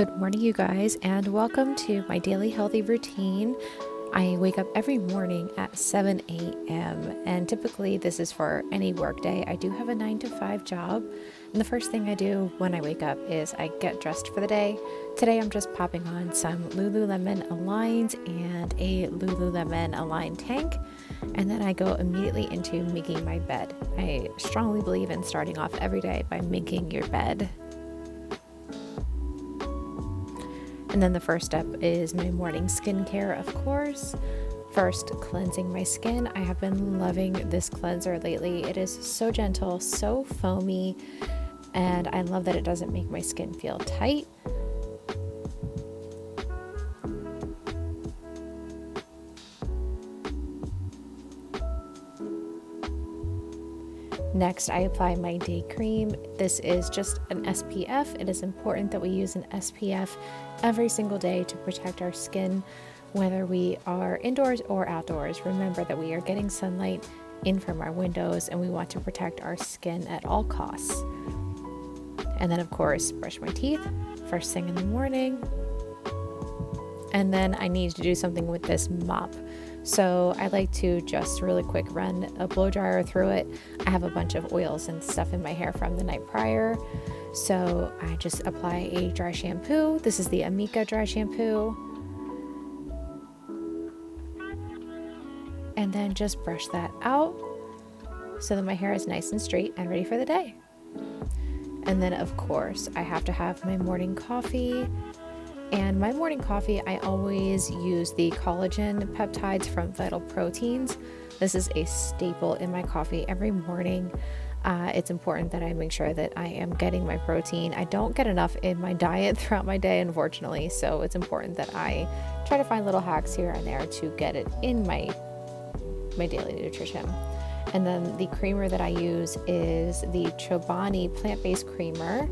Good morning, you guys, and welcome to my daily healthy routine. I wake up every morning at 7 a.m. and typically this is for any work day. I do have a 9 to 5 job, and the first thing I do when I wake up is I get dressed for the day. Today I'm just popping on some Lululemon Aligns and a Lululemon Align tank, and then I go immediately into making my bed. I strongly believe in starting off every day by making your bed. And then the first step is my morning skincare, of course. First, cleansing my skin. I have been loving this cleanser lately. It is so gentle, so foamy, and I love that it doesn't make my skin feel tight. Next, I apply my day cream. This is just an SPF. It is important that we use an SPF every single day to protect our skin, whether we are indoors or outdoors. Remember that we are getting sunlight in from our windows and we want to protect our skin at all costs. And then, of course, brush my teeth first thing in the morning. And then I need to do something with this mop. So I like to just really quick run a blow dryer through it. I have a bunch of oils and stuff in my hair from the night prior. So I just apply a dry shampoo. This is the Amelia dry shampoo. And then just brush that out so that my hair is nice and straight and ready for the day. And then of course I have to have my morning coffee. And my morning coffee, I always use the collagen peptides from Vital Proteins. This is a staple in my coffee every morning. It's important that I make sure that I am getting my protein. I don't get enough in my diet throughout my day, unfortunately, so it's important that I try to find little hacks here and there to get it in my daily nutrition. And then the creamer that I use is the Chobani plant-based creamer.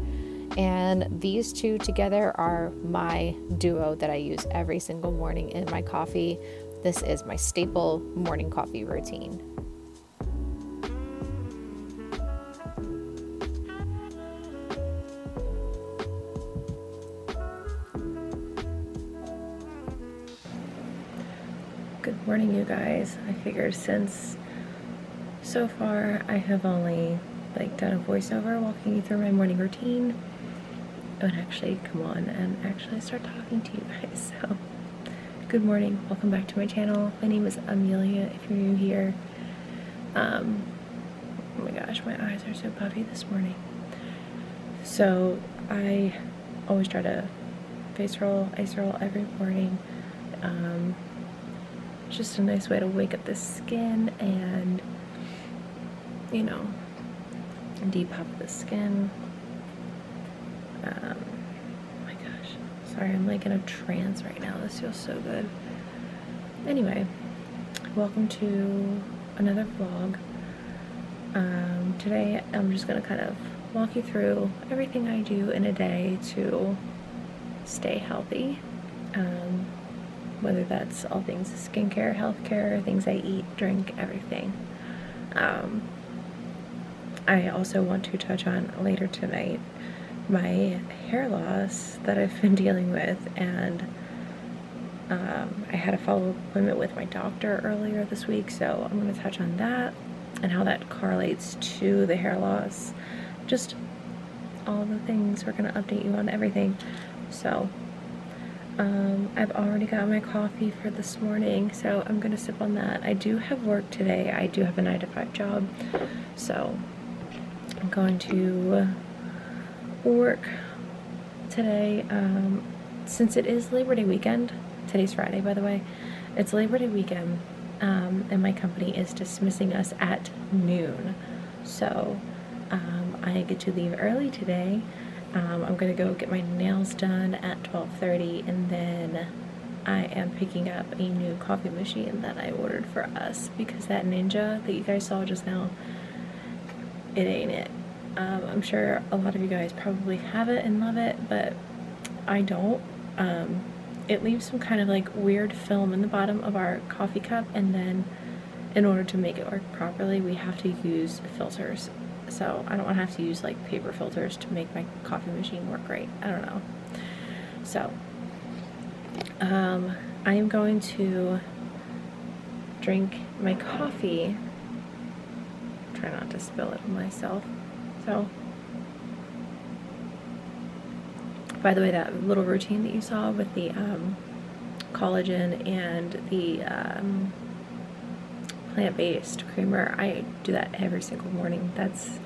And these two together are my duo that I use every single morning in my coffee. This is my staple morning coffee routine. Good morning, you guys. I figured since so far I have only done a voiceover walking you through my morning routine, I would actually come on and actually start talking to you guys. So, good morning, welcome back to my channel. My name is Amelia, if you're new here. Oh my gosh, my eyes are so puffy this morning. So, I always try to face roll, ice roll every morning. Just a nice way to wake up the skin and, you know, depuff the skin. My gosh, sorry, I'm like in a trance right now. This feels so good. Anyway, welcome to another vlog. Today I'm just gonna kind of walk you through everything I do in a day to stay healthy. Whether that's all things skincare, healthcare, things I eat, drink, everything. I also want to touch on later tonight my hair loss that I've been dealing with, and I had a follow-up appointment with my doctor earlier this week, so I'm going to touch on that and how that correlates to the hair loss. Just all the things. We're going to update you on everything. So I've already got my coffee for this morning, so I'm going to sip on that. I do have work today. I do have a 9 to 5 job, so I'm going to work today. Since it is Labor Day weekend, today's Friday by the way, it's Labor Day weekend, and my company is dismissing us at noon, so I get to leave early today. I'm gonna go get my nails done at 12:30, and then I am picking up a new coffee machine that I ordered for us, because that Ninja that you guys saw just now, it ain't it. I'm sure a lot of you guys probably have it and love it, but I don't. It leaves some kind of like weird film in the bottom of our coffee cup, and then in order to make it work properly, we have to use filters. So I don't want to have to use like paper filters to make my coffee machine work right. I don't know. So I am going to drink my coffee. Try not to spill it on myself. So, by the way, that little routine that you saw with the collagen and the plant-based creamer, I do that every single morning. That's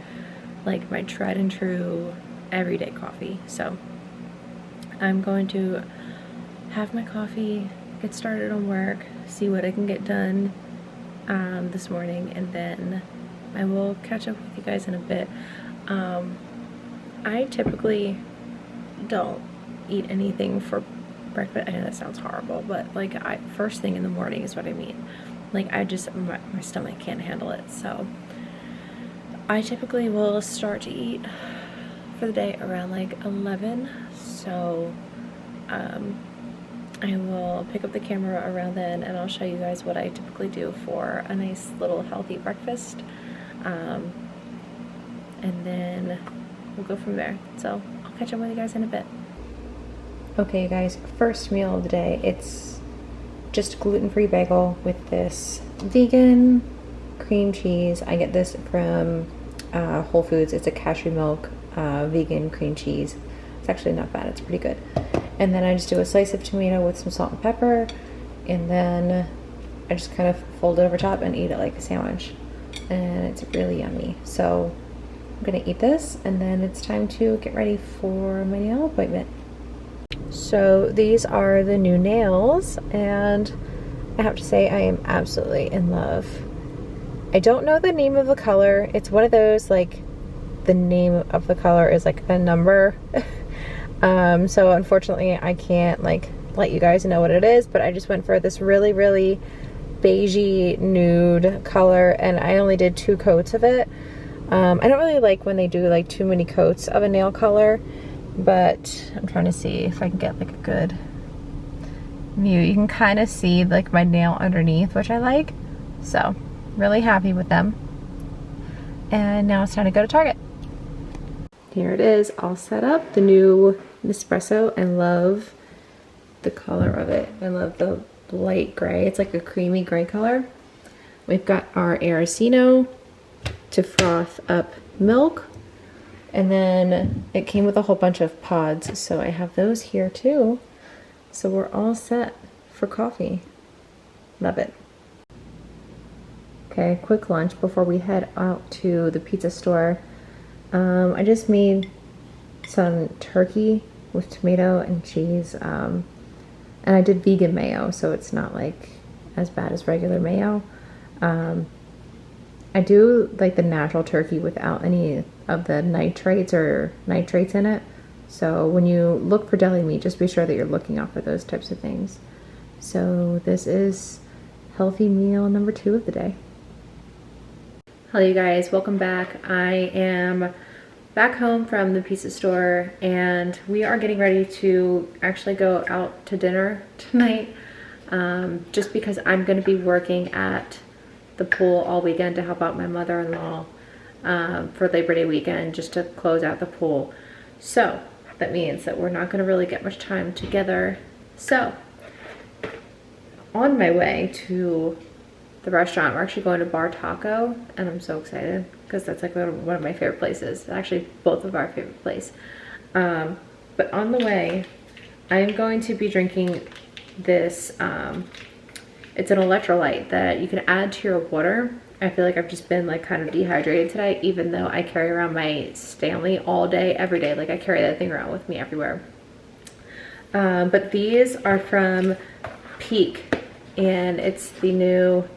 like my tried and true everyday coffee. So I'm going to have my coffee, get started on work, see what I can get done this morning, and then I will catch up with you guys in a bit. I typically don't eat anything for breakfast. I know that sounds horrible, but like first thing in the morning is what I mean. Like my stomach can't handle it. So I typically will start to eat for the day around like 11. So I will pick up the camera around then, and I'll show you guys what I typically do for a nice little healthy breakfast. And then we'll go from there. So I'll catch up with you guys in a bit. Okay, you guys, first meal of the day. It's just a gluten-free bagel with this vegan cream cheese. I get this from Whole Foods. It's a cashew milk vegan cream cheese. It's actually not bad. It's pretty good. And then I just do a slice of tomato with some salt and pepper, and then I just kind of fold it over top and eat it like a sandwich. And it's really yummy. So I'm gonna eat this, and then it's time to get ready for my nail appointment. So these are the new nails, and I have to say I am absolutely in love. I don't know the name of the color. It's one of those, like, the name of the color is like a number. So unfortunately I can't like let you guys know what it is, but I just went for this really, really beigey nude color, and I only did 2 coats of it. I don't really like when they do like too many coats of a nail color, but I'm trying to see if I can get like a good view. You can kind of see like my nail underneath, which I like. So really happy with them. And now it's time to go to Target. Here it is, all set up. The new Nespresso. I love the color of it. I love the light gray. It's like a creamy gray color. We've got our Aracino to froth up milk. And then it came with a whole bunch of pods, so I have those here too. So we're all set for coffee. Love it. Okay, quick lunch before we head out to the pizza store. I just made some turkey with tomato and cheese, and I did vegan mayo, so it's not like as bad as regular mayo. I do like the natural turkey without any of the nitrates in it. So when you look for deli meat, just be sure that you're looking out for those types of things. So this is healthy meal number 2 of the day. Hello you guys, welcome back. I am back home from the pizza store, and we are getting ready to actually go out to dinner tonight, just because I'm going to be working at the pool all weekend to help out my mother-in-law for Labor Day weekend, just to close out the pool. So that means that we're not going to really get much time together. So on my way to the restaurant, we're actually going to Bar Taco, and I'm so excited because that's like one of my favorite places. Actually, both of our favorite places. But on the way, I am going to be drinking this. It's an electrolyte that you can add to your water. I feel like I've just been like kind of dehydrated today, even though I carry around my Stanley all day, every day. Like I carry that thing around with me everywhere. But these are from Peak, and it's the new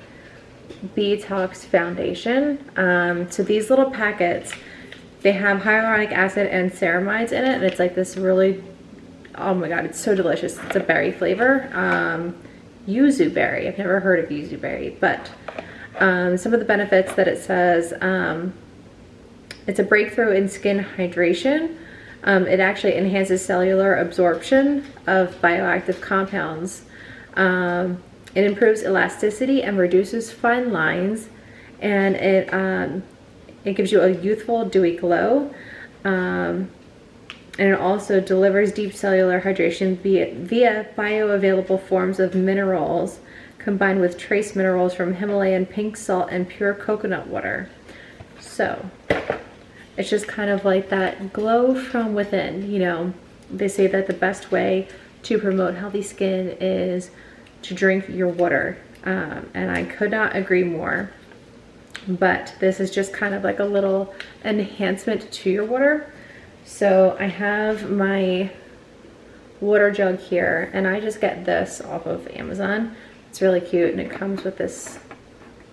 Detox Foundation. So these little packets, they have hyaluronic acid and ceramides in it, and it's like this really, oh my god, it's so delicious. It's a berry flavor, yuzu berry. I've never heard of yuzu berry, but some of the benefits that it says, it's a breakthrough in skin hydration. It actually enhances cellular absorption of bioactive compounds. It improves elasticity and reduces fine lines, and it gives you a youthful, dewy glow. And it also delivers deep cellular hydration via bioavailable forms of minerals combined with trace minerals from Himalayan pink salt and pure coconut water. So it's just kind of like that glow from within. You know, they say that the best way to promote healthy skin is to drink your water. And I could not agree more. But this is just kind of like a little enhancement to your water. So I have my water jug here, and I just get this off of Amazon. It's really cute, and it comes with this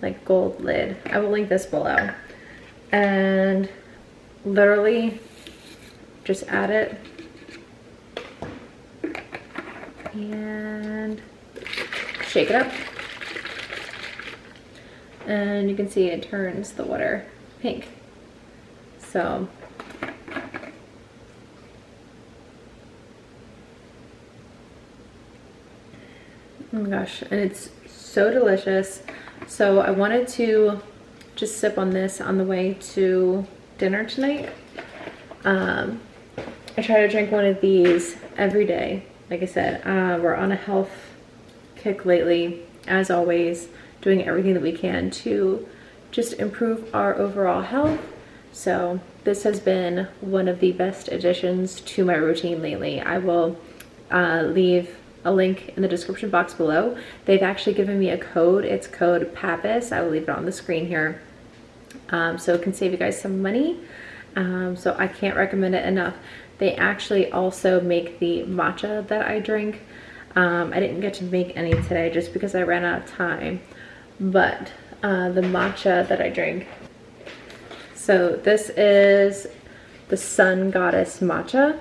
like gold lid. I will link this below. And literally just add it and shake it up. And you can see it turns the water pink. So oh my gosh, and it's so delicious. So I wanted to just sip on this on the way to dinner tonight. I try to drink one of these every day. Like I said, we're on a health kick lately, as always, doing everything that we can to just improve our overall health. So this has been one of the best additions to my routine lately. I will leave a link in the description box below. They've actually given me a code. It's code PAPIS. I will leave it on the screen here. So it can save you guys some money. So I can't recommend it enough. They actually also make the matcha that I drink. I didn't get to make any today just because I ran out of time. But the matcha that I drink. So this is the Sun Goddess matcha.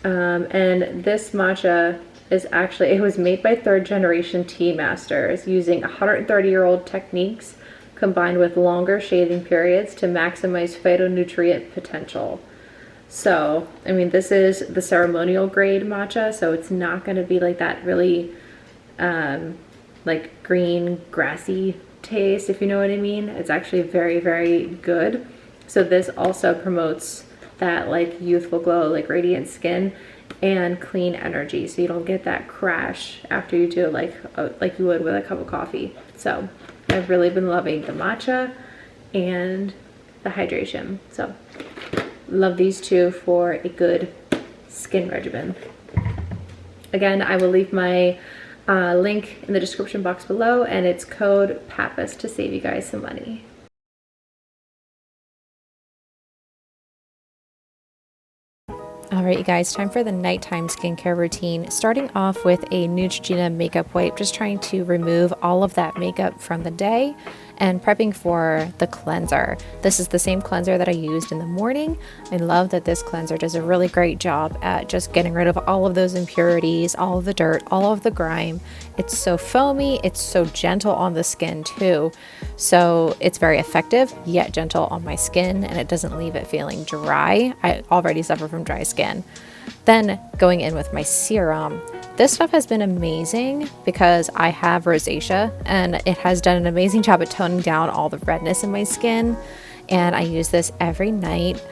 And this matcha is actually, it was made by third generation tea masters using 130-year-old techniques combined with longer shading periods to maximize phytonutrient potential. So, I mean, this is the ceremonial grade matcha, so it's not going to be like that really like green grassy taste, if you know what I mean. It's actually very, very good. So this also promotes that like youthful glow, like radiant skin and clean energy, so you don't get that crash after you do like you would with a cup of coffee. So I've really been loving the matcha and the hydration. So love these two for a good skin regimen. Again, I will leave my link in the description box below, and it's code PAPIS to save you guys some money. Alright you guys, time for the nighttime skincare routine. Starting off with a Neutrogena makeup wipe, just trying to remove all of that makeup from the day and prepping for the cleanser. This is the same cleanser that I used in the morning. I love that this cleanser does a really great job at just getting rid of all of those impurities, all of the dirt, all of the grime. It's so foamy, it's so gentle on the skin too. So it's very effective yet gentle on my skin, and it doesn't leave it feeling dry. I already suffer from dry skin. Then going in with my serum. This stuff has been amazing because I have rosacea, and it has done an amazing job at toning down all the redness in my skin. And I use this every night.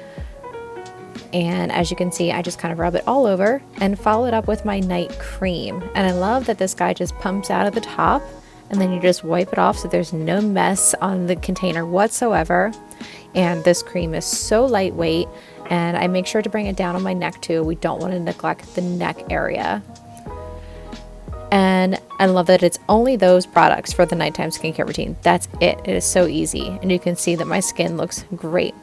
And as you can see, I just kind of rub it all over and follow it up with my night cream. And I love that this guy just pumps out of the top, and then you just wipe it off so there's no mess on the container whatsoever. And this cream is so lightweight, and I make sure to bring it down on my neck too. We don't want to neglect the neck area. And I love that it's only those products for the nighttime skincare routine. That's it. It is so easy, and you can see that my skin looks great.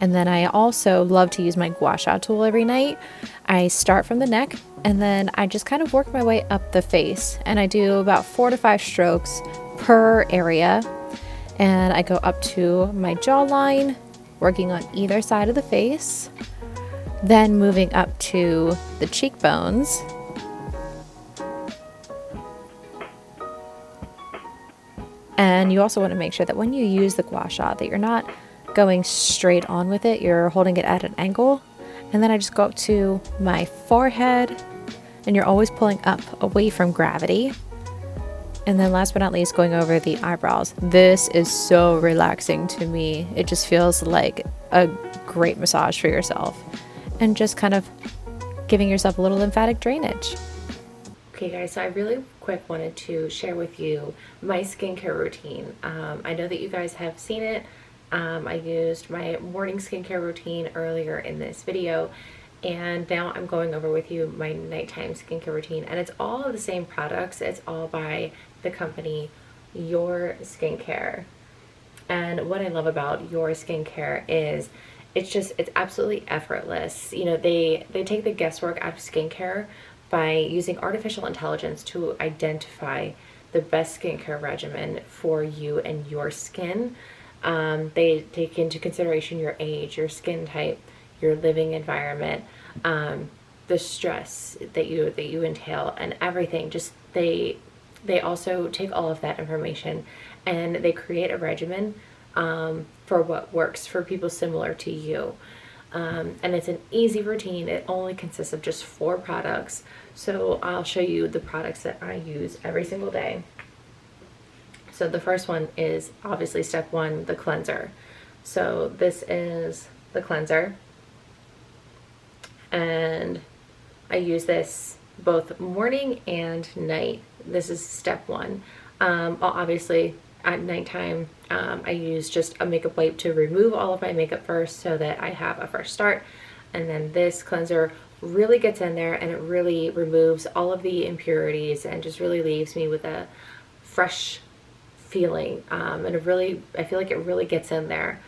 And then I also love to use my gua sha tool every night. I start from the neck, and then I just kind of work my way up the face, and I do about 4 to 5 strokes per area. And I go up to my jawline, working on either side of the face, then moving up to the cheekbones, and you also want to make sure that when you use the gua sha that you're not going straight on with it, you're holding it at an angle. And then I just go up to my forehead, and you're always pulling up away from gravity. And then last but not least, going over the eyebrows. This is so relaxing to me. It just feels like a great massage for yourself. and just kind of giving yourself a little lymphatic drainage. Okay guys, so I really quick wanted to share with you my skincare routine. I know that you guys have seen it. I used my morning skincare routine earlier in this video, and now I'm going over with you my nighttime skincare routine, and it's all the same products. It's all by the company Your Skincare. And what I love about Your Skincare is it's absolutely effortless. You know, they take the guesswork out of skincare by using artificial intelligence to identify the best skincare regimen for you and your skin. They take into consideration your age, your skin type, your living environment, the stress that you entail, and everything. Just they also take all of that information and they create a regimen for what works for people similar to you. And it's an easy routine. It only consists of just 4 products. So I'll show you the products that I use every single day. So the first one is obviously step 1, the cleanser. So this is the cleanser, and I use this both morning and night. This is step 1. I'll obviously at nighttime, I use just a makeup wipe to remove all of my makeup first so that I have a fresh start. And then this cleanser really gets in there and it really removes all of the impurities and just really leaves me with a fresh feeling. And I feel like it really gets in there.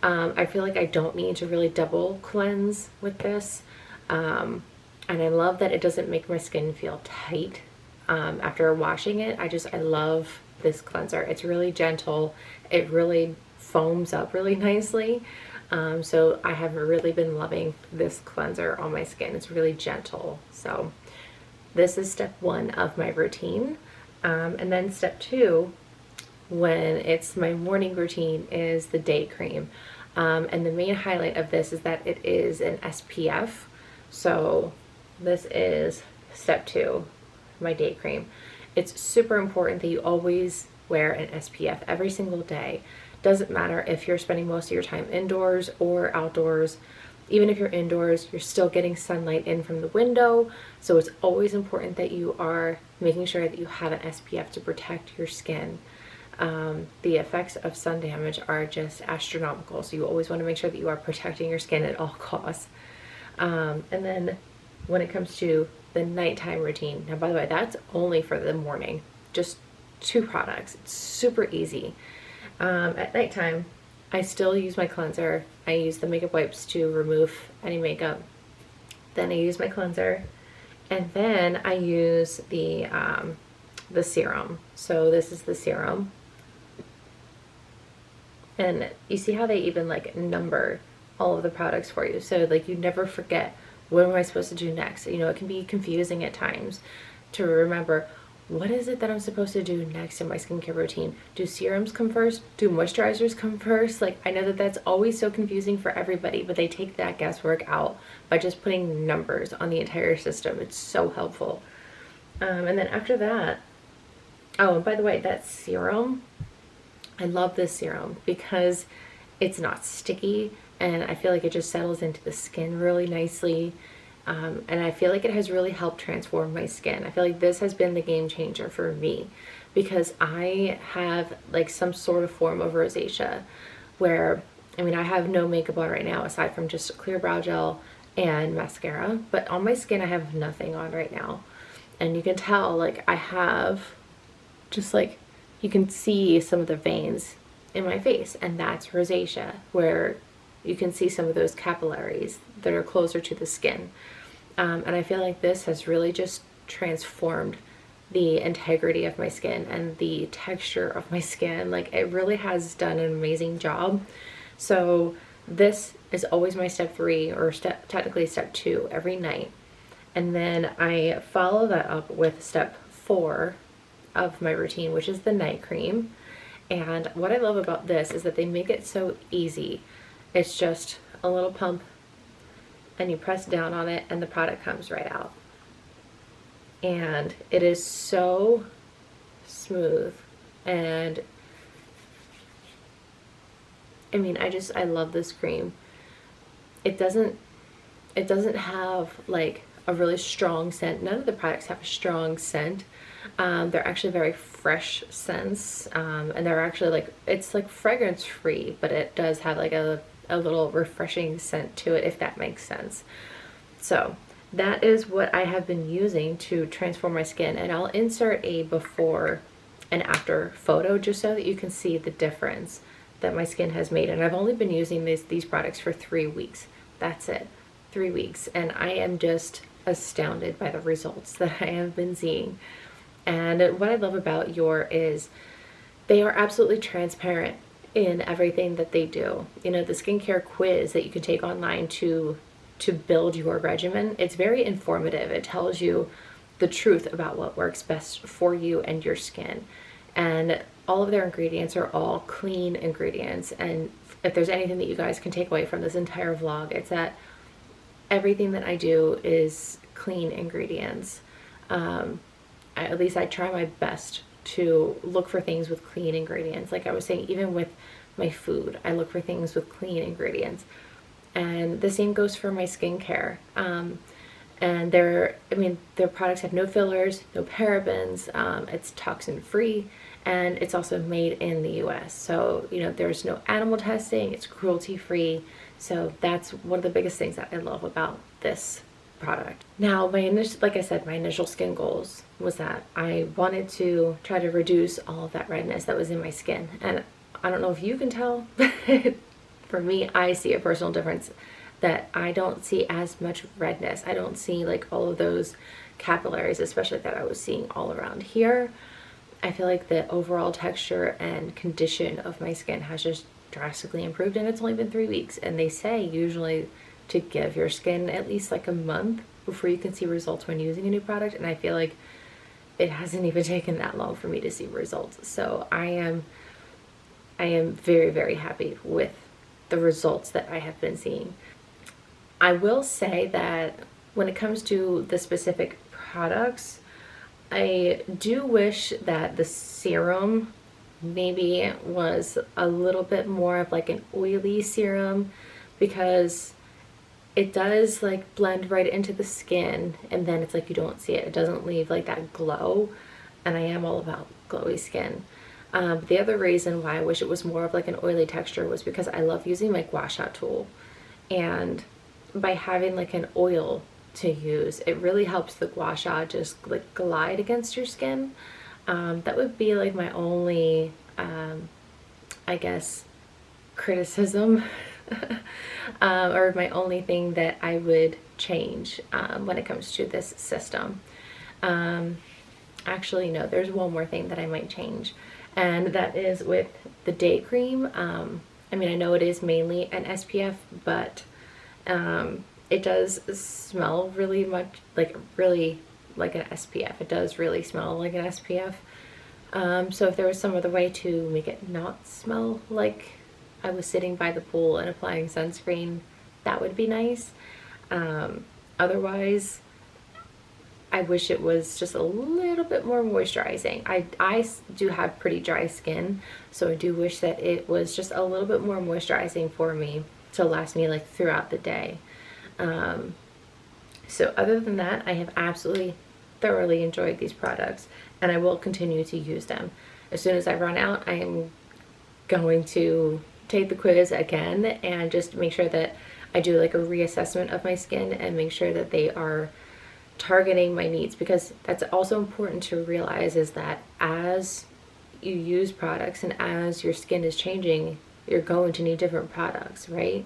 I feel like I don't need to really double cleanse with this. And I love that it doesn't make my skin feel tight after washing it. I love this cleanser. It's really gentle. It really foams up really nicely. So I have really been loving this cleanser on my skin. It's really gentle. So this is step 1 of my routine. And then step 2, when it's my morning routine, is the day cream. And the main highlight of this is that it is an SPF. So this is step 2, my day cream. It's super important that you always wear an SPF every single day. Doesn't matter if you're spending most of your time indoors or outdoors. Even if you're indoors, you're still getting sunlight in from the window. So it's always important that you are making sure that you have an SPF to protect your skin. The effects of sun damage are just astronomical. So you always want to make sure that you are protecting your skin at all costs. And then when it comes to the nighttime routine, now by the way, that's only for the morning, just 2 products. It's super easy. At nighttime, I still use my cleanser. I use the makeup wipes to remove any makeup. Then I use my cleanser, and then I use the serum. So this is the serum, and you see how they even like number all of the products for you, so like you never forget, what am I supposed to do next? You know, it can be confusing at times to remember, what is it that I'm supposed to do next in my skincare routine? Do serums come first? Do moisturizers come first? Like, I know that that's always so confusing for everybody, but they take that guesswork out by just putting numbers on the entire system. It's so helpful. And then after that, oh, and by the way, that serum, I love this serum because it's not sticky, and I feel like it just settles into the skin really nicely. And I feel like it has really helped transform my skin. I feel like this has been the game changer for me because I have like some sort of form of rosacea where, I mean, I have no makeup on right now aside from just clear brow gel and mascara, but on my skin I have nothing on right now. And you can tell, like, I have just like, you can see some of the veins in my face, and that's rosacea, where you can see some of those capillaries that are closer to the skin. And I feel like this has really just transformed the integrity of my skin and the texture of my skin. Like, it really has done an amazing job. So this is always my step 3, or technically step 2 every night. And then I follow that up with step 4 of my routine, which is the night cream. And what I love about this is that they make it so easy. It's just a little pump and you press down on it and the product comes right out. And it is so smooth, and I mean, I love this cream. It doesn't It doesn't have like a really strong scent. None of the products have a strong scent. They're actually very fresh scents, and they're actually like, it's like fragrance free, but it does have like a little refreshing scent to it, if that makes sense. So that is what I have been using to transform my skin, and I'll insert a before and after photo just so that you can see the difference that my skin has made. And I've only been using these products for 3 weeks. That's it, 3 weeks, and I am just astounded by the results that I have been seeing. And what I love about Your is they are absolutely transparent in everything that they do. You know, the skincare quiz that you can take online to build your regimen, it's very informative. It tells you the truth about what works best for you and your skin. And all of their ingredients are all clean ingredients. And if there's anything that you guys can take away from this entire vlog, it's that everything that I do is clean ingredients. At least I try my best to look for things with clean ingredients. Like I was saying, even with my food, I look for things with clean ingredients. And the same goes for my skincare. And their products have no fillers, no parabens, it's toxin free, and it's also made in the US. So, you know, there's no animal testing, it's cruelty free. So that's one of the biggest things that I love about this product. Now, like I said, my initial skin goals was that I wanted to try to reduce all of that redness that was in my skin. And I don't know if you can tell, but for me, I see a personal difference that I don't see as much redness. I don't see like all of those capillaries, especially that I was seeing all around here. I feel like the overall texture and condition of my skin has just drastically improved, and it's only been 3 weeks. And they say usually to give your skin at least like a month before you can see results when using a new product, and I feel like it hasn't even taken that long for me to see results. So I am very, very happy with the results that I have been seeing. I will say that when it comes to the specific products, I do wish that the serum maybe was a little bit more of like an oily serum, because it does like blend right into the skin, and then it's like you don't see it. It doesn't leave like that glow, and I am all about glowy skin. The other reason why I wish it was more of like an oily texture was because I love using my gua sha tool, and by having like an oil to use, it really helps the gua sha just like glide against your skin. That would be like my only I guess criticism or my only thing that I would change when it comes to this system. Actually, no, there's one more thing that I might change, and that is with the day cream. I mean, I know it is mainly an SPF, but it does smell really much like an SPF. It does really smell like an SPF. So if there was some other way to make it not smell like I was sitting by the pool and applying sunscreen, that would be nice. Otherwise, I wish it was just a little bit more moisturizing. I do have pretty dry skin, so I do wish that it was just a little bit more moisturizing for me to last me like throughout the day. So other than that, I have absolutely thoroughly enjoyed these products, and I will continue to use them. As soon as I run out, I am going to take the quiz again and just make sure that I do like a reassessment of my skin and make sure that they are targeting my needs, because that's also important to realize, is that as you use products and as your skin is changing, you're going to need different products, right?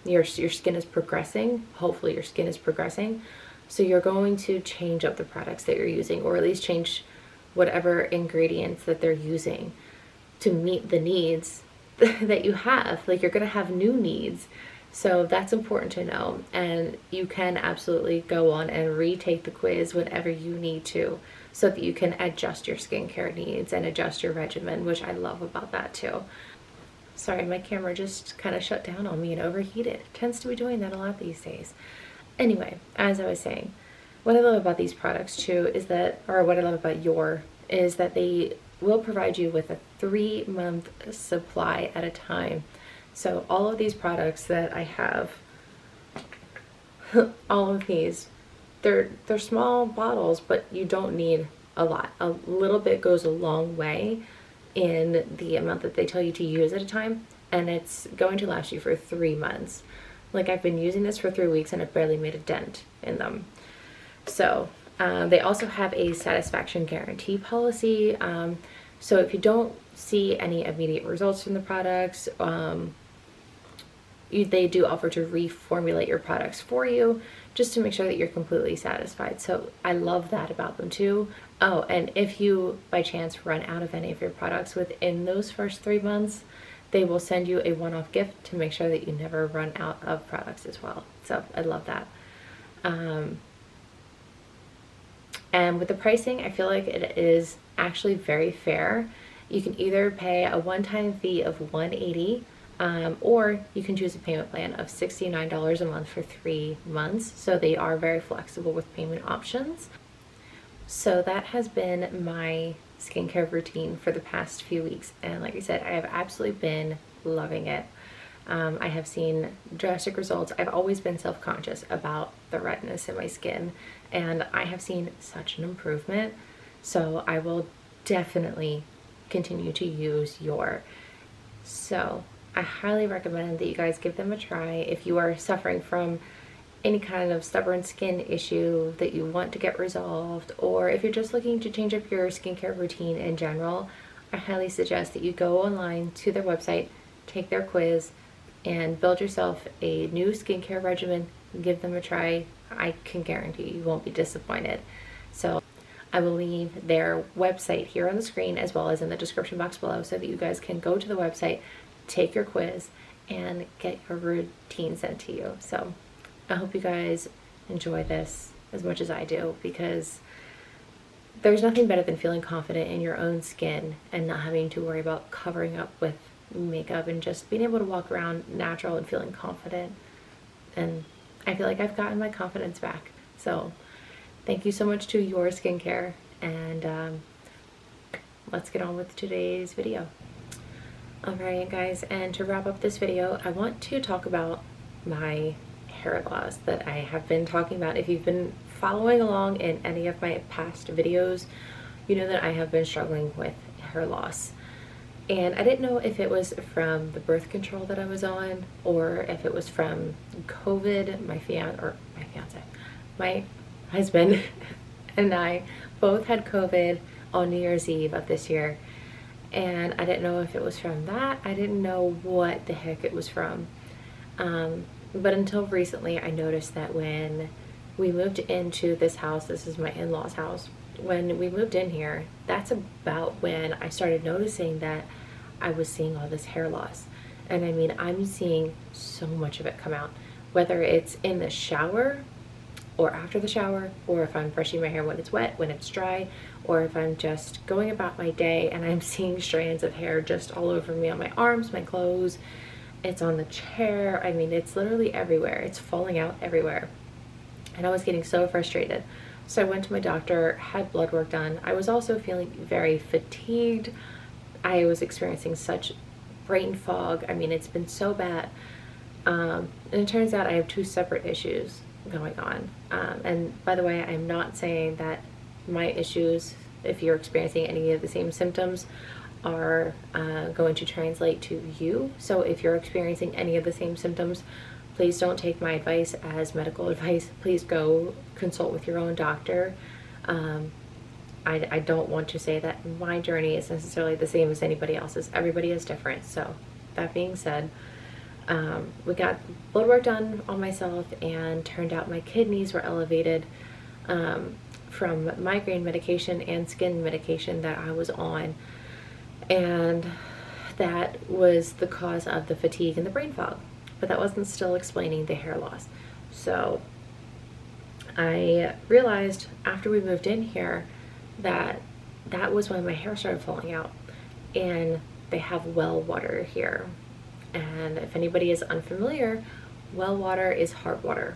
Your skin is progressing. Hopefully your skin is progressing. So you're going to change up the products that you're using, or at least change whatever ingredients that they're using to meet the needs that you have. Like, you're going to have new needs. So that's important to know. And you can absolutely go on and retake the quiz whenever you need to, so that you can adjust your skincare needs and adjust your regimen, which I love about that too. Sorry, my camera just kind of shut down on me and overheated. It tends to be doing that a lot these days. Anyway, as I was saying, what I love about these products too is that, or what I love about Your, is that they will provide you with a 3-month supply at a time. So all of these products that I have all of these. They're small bottles, but you don't need a lot. A little bit goes a long way in the amount that they tell you to use at a time, and it's going to last you for 3 months. Like, I've been using this for 3 weeks and I've barely made a dent in them. So they also have a satisfaction guarantee policy. So if you don't see any immediate results from the products, they do offer to reformulate your products for you just to make sure that you're completely satisfied. So I love that about them too. Oh, and if you by chance run out of any of your products within those first 3 months, they will send you a one-off gift to make sure that you never run out of products as well. So I love that. And with the pricing, I feel like it is actually very fair. You can either pay a one-time fee of $180, or you can choose a payment plan of $69 a month for 3 months. So they are very flexible with payment options. So that has been my skincare routine for the past few weeks. And like I said, I have absolutely been loving it. I have seen drastic results. I've always been self-conscious about the redness in my skin, and I have seen such an improvement. So I will definitely continue to use your. So I highly recommend that you guys give them a try if you are suffering from any kind of stubborn skin issue that you want to get resolved, or if you're just looking to change up your skincare routine in general. I highly suggest that you go online to their website, take their quiz, and build yourself a new skincare regimen. Give them a try. I can guarantee you won't be disappointed. So I will leave their website here on the screen as well as in the description box below so that you guys can go to the website, take your quiz, and get your routine sent to you. So I hope you guys enjoy this as much as I do, because there's nothing better than feeling confident in your own skin and not having to worry about covering up with makeup and just being able to walk around natural and feeling confident. And I feel like I've gotten my confidence back. So thank you so much to Your Skincare, and let's get on with today's video. Alright guys, and to wrap up this video, I want to talk about my hair loss that I have been talking about. If you've been following along in any of my past videos, you know that I have been struggling with hair loss. And I didn't know if it was from the birth control that I was on, or if it was from COVID. My husband and I both had COVID on New Year's Eve of this year. And I didn't know if it was from that. I didn't know what the heck it was from. But until recently, I noticed that when we moved into this house, this is my in-laws' house, when we moved in here, that's about when I started noticing that I was seeing all this hair loss. And I mean, I'm seeing so much of it come out, whether it's in the shower or after the shower, or if I'm brushing my hair when it's wet, when it's dry, or if I'm just going about my day and I'm seeing strands of hair just all over me, on my arms, my clothes, it's on the chair. I mean, it's literally everywhere. It's falling out everywhere. And I was getting so frustrated. So I went to my doctor, had blood work done. I was also feeling very fatigued. I was experiencing such brain fog. I mean, it's been so bad. And it turns out I have 2 separate issues going on. And by the way, I'm not saying that my issues, if you're experiencing any of the same symptoms, are going to translate to you. So if you're experiencing any of the same symptoms, please don't take my advice as medical advice. Please go consult with your own doctor. I don't want to say that my journey is necessarily the same as anybody else's. Everybody is different. So that being said, we got blood work done on myself, and turned out my kidneys were elevated from migraine medication and skin medication that I was on. And that was the cause of the fatigue and the brain fog. But that wasn't still explaining the hair loss. So I realized after we moved in here that that was when my hair started falling out. And they have well water here. And if anybody is unfamiliar, well water is hard water.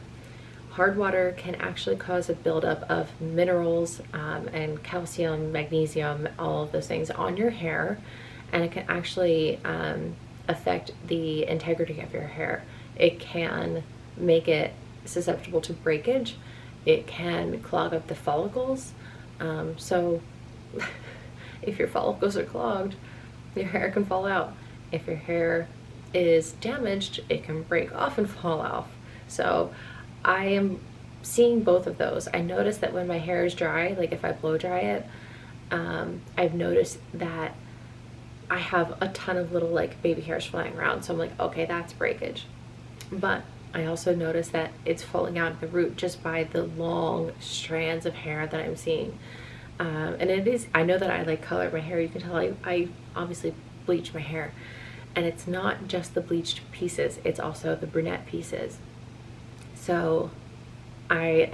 Hard water can actually cause a buildup of minerals and calcium, magnesium, all of those things on your hair, and it can actually affect the integrity of your hair. It can make it susceptible to breakage. It can clog up the follicles. So if your follicles are clogged, your hair can fall out. If your hair is damaged, it can break off and fall off. So I am seeing both of those. I notice that when my hair is dry, like if I blow dry it, I've noticed that I have a ton of little like baby hairs flying around. So I'm like, okay, that's breakage. But I also notice that it's falling out at the root just by the long strands of hair that I'm seeing. And it is, I know that I like color my hair. You can tell I obviously bleach my hair. And it's not just the bleached pieces, it's also the brunette pieces. So I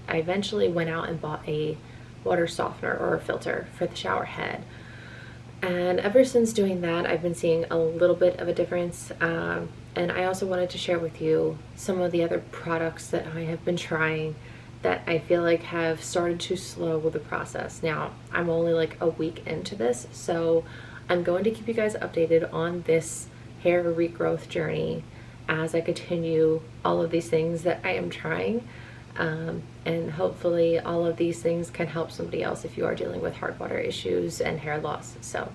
eventually went out and bought a water softener or a filter for the shower head. And ever since doing that, I've been seeing a little bit of a difference. And I also wanted to share with you some of the other products that I have been trying that I feel like have started to slow the process. Now, I'm only like a week into this, so I'm going to keep you guys updated on this hair regrowth journey as I continue all of these things that I am trying. And hopefully all of these things can help somebody else if you are dealing with hard water issues and hair loss. So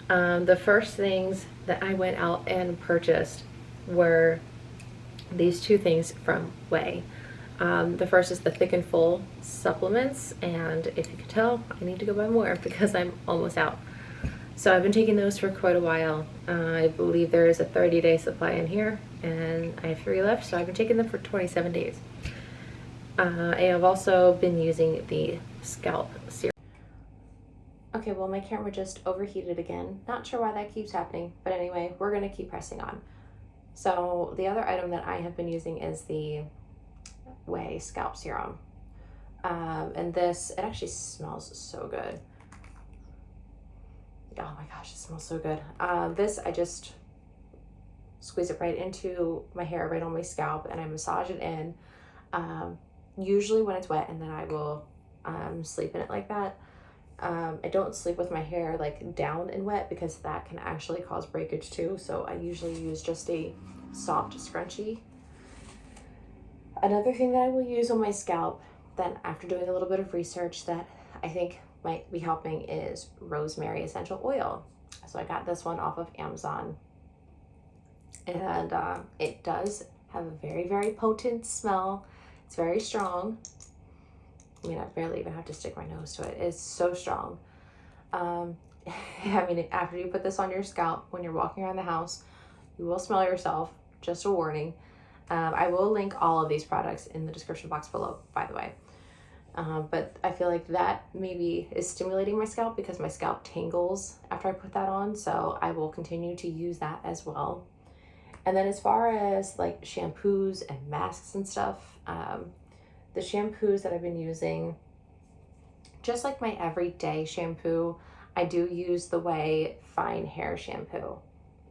the first things that I went out and purchased were these two things from Way. The first is the Thick and Full supplements, and if you can tell, I need to go buy more because I'm almost out. So I've been taking those for quite a while. I believe there is a 30-day supply in here, and I have 3 left, so I've been taking them for 27 days. I have also been using the scalp serum. Okay, well, my camera just overheated again. Not sure why that keeps happening, but anyway, we're gonna keep pressing on. So the other item that I have been using is the Way scalp serum. And this, it actually smells so good. Oh my gosh, it smells so good. This, I just squeeze it right into my hair, right on my scalp, and I massage it in. Usually when it's wet, and then I will sleep in it like that. I don't sleep with my hair like down and wet because that can actually cause breakage too. So I usually use just a soft scrunchie. Another thing that I will use on my scalp then after doing a little bit of research that I think might be helping is rosemary essential oil. So I got this one off of Amazon, and it does have a very, very potent smell. It's very strong. I mean, I barely even have to stick my nose to it. It's so strong. I mean, after you put this on your scalp, when you're walking around the house, you will smell yourself. Just a warning. I will link all of these products in the description box below, by the way. But I feel like that maybe is stimulating my scalp because my scalp tingles after I put that on. So I will continue to use that as well. And then as far as like shampoos and masks and stuff, the shampoos that I've been using, just like my everyday shampoo, I do use the Way Fine Hair Shampoo.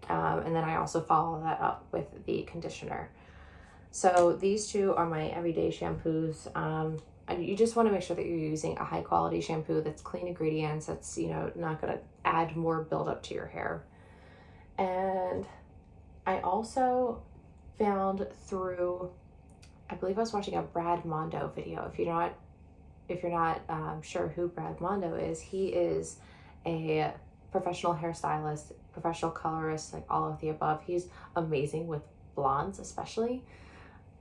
And then I also follow that up with the conditioner. So these two are my everyday shampoos. You just want to make sure that you're using a high quality shampoo that's clean ingredients, that's, you know, not going to add more buildup to your hair. And I also found through, I believe I was watching a Brad Mondo video. If you're not sure who Brad Mondo is, he is a professional hairstylist, professional colorist, like all of the above. He's amazing with blondes especially.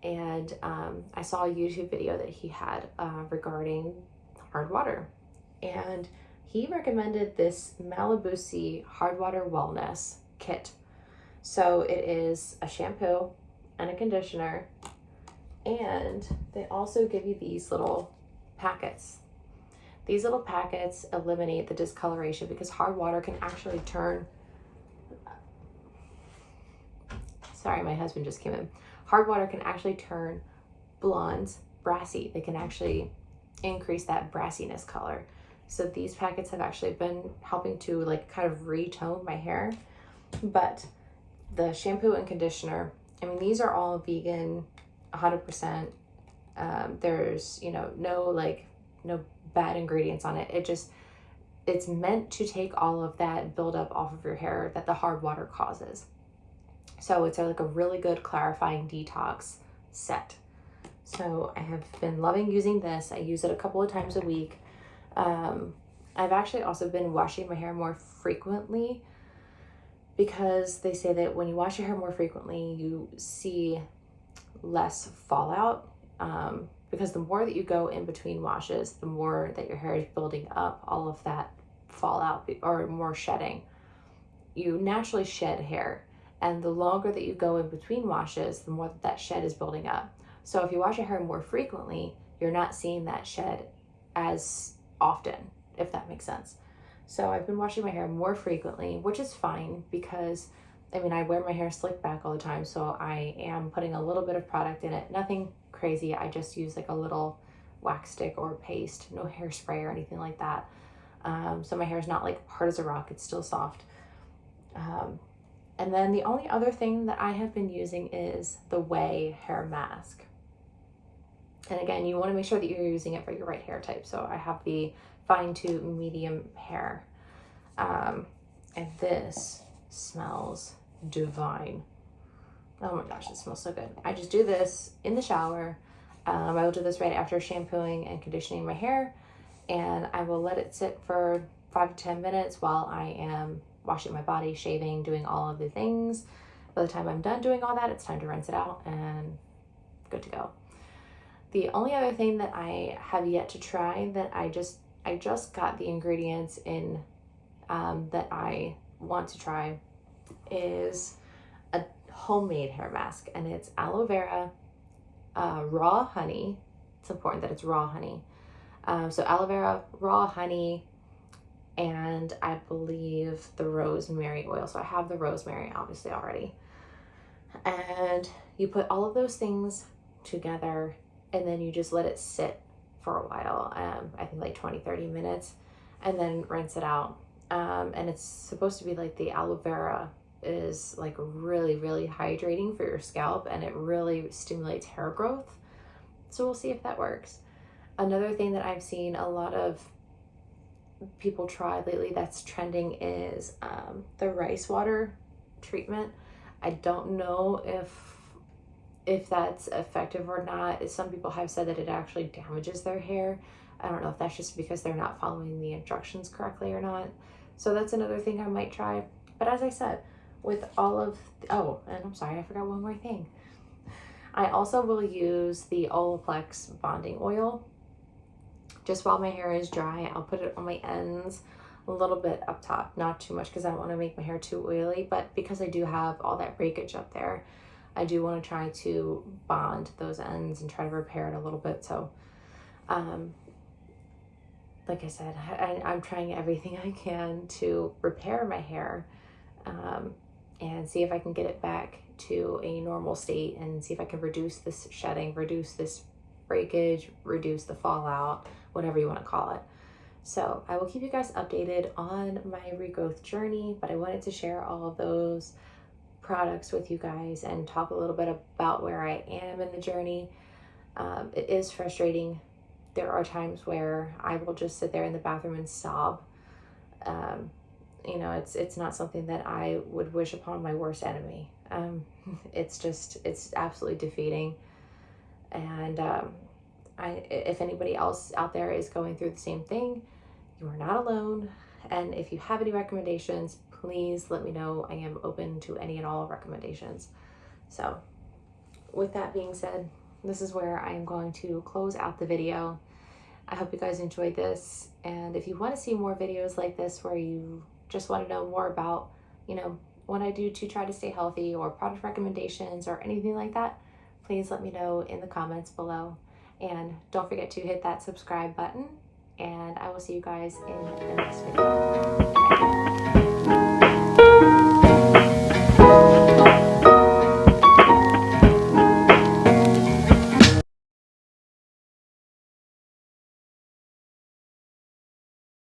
And I saw a YouTube video that he had regarding hard water, and he recommended this Malibusi Hard Water Wellness Kit. So it is a shampoo and a conditioner, and they also give you these little packets. These little packets eliminate the discoloration because hard water can actually turn, sorry, my husband just came in. Hard water can actually turn blondes brassy. They can actually increase that brassiness color. So these packets have actually been helping to like kind of retone my hair. But the shampoo and conditioner, I mean, these are all vegan, 100%. There's, you know, no bad ingredients on it. It's meant to take all of that buildup off of your hair that the hard water causes. So it's like a really good clarifying detox set. So I have been loving using this. I use it a couple of times a week. I've actually also been washing my hair more frequently because they say that when you wash your hair more frequently, you see less fallout. Because the more that you go in between washes, the more that your hair is building up all of that fallout or more shedding. You naturally shed hair, and the longer that you go in between washes, the more that shed is building up. So if you wash your hair more frequently, you're not seeing that shed as often, if that makes sense. So I've been washing my hair more frequently, which is fine because, I mean, I wear my hair slicked back all the time, so I am putting a little bit of product in it. Nothing crazy. I just use like a little wax stick or paste, no hairspray or anything like that. So my hair is not like hard as a rock. It's still soft. And then the only other thing that I have been using is the Way hair mask. And again, you want to make sure that you're using it for your right hair type. So I have the fine to medium hair. And this smells divine. Oh my gosh, it smells so good. I just do this in the shower. I will do this right after shampooing and conditioning my hair. And I will let it sit for 5 to 10 minutes while I am washing my body, shaving, doing all of the things. By the time I'm done doing all that, it's time to rinse it out and good to go. The only other thing that I have yet to try that I just got the ingredients in that I want to try is a homemade hair mask, and it's aloe vera, raw honey. It's important that it's raw honey. So aloe vera, raw honey, and I believe the rosemary oil. So I have the rosemary obviously already. And you put all of those things together and then you just let it sit for a while. I think like 20-30 minutes, and then rinse it out. And it's supposed to be like the aloe vera is like really, really hydrating for your scalp, and it really stimulates hair growth. So we'll see if that works. Another thing that I've seen a lot of people try lately that's trending is the rice water treatment. I don't know if that's effective or not. Some people have said that it actually damages their hair. I don't know if that's just because they're not following the instructions correctly or not. So that's another thing I might try. But as I said, with all of, oh, and I'm sorry, I forgot one more thing. I also will use the Olaplex bonding oil. Just while my hair is dry, I'll put it on my ends, a little bit up top, not too much because I don't want to make my hair too oily, but because I do have all that breakage up there, I do want to try to bond those ends and try to repair it a little bit. So, like I said, I'm trying everything I can to repair my hair and see if I can get it back to a normal state and see if I can reduce this shedding, reduce this breakage, reduce the fallout, whatever you want to call it. So I will keep you guys updated on my regrowth journey, but I wanted to share all of those products with you guys and talk a little bit about where I am in the journey. It is frustrating. There are times where I will just sit there in the bathroom and sob. You know, it's not something that I would wish upon my worst enemy. It's absolutely defeating. And if anybody else out there is going through the same thing, you are not alone. And if you have any recommendations, please let me know. I am open to any and all recommendations. So with that being said, this is where I am going to close out the video. I hope you guys enjoyed this. And if you want to see more videos like this where you just want to know more about, you know, what I do to try to stay healthy or product recommendations or anything like that, please let me know in the comments below. And don't forget to hit that subscribe button. And I will see you guys in the next video. Bye.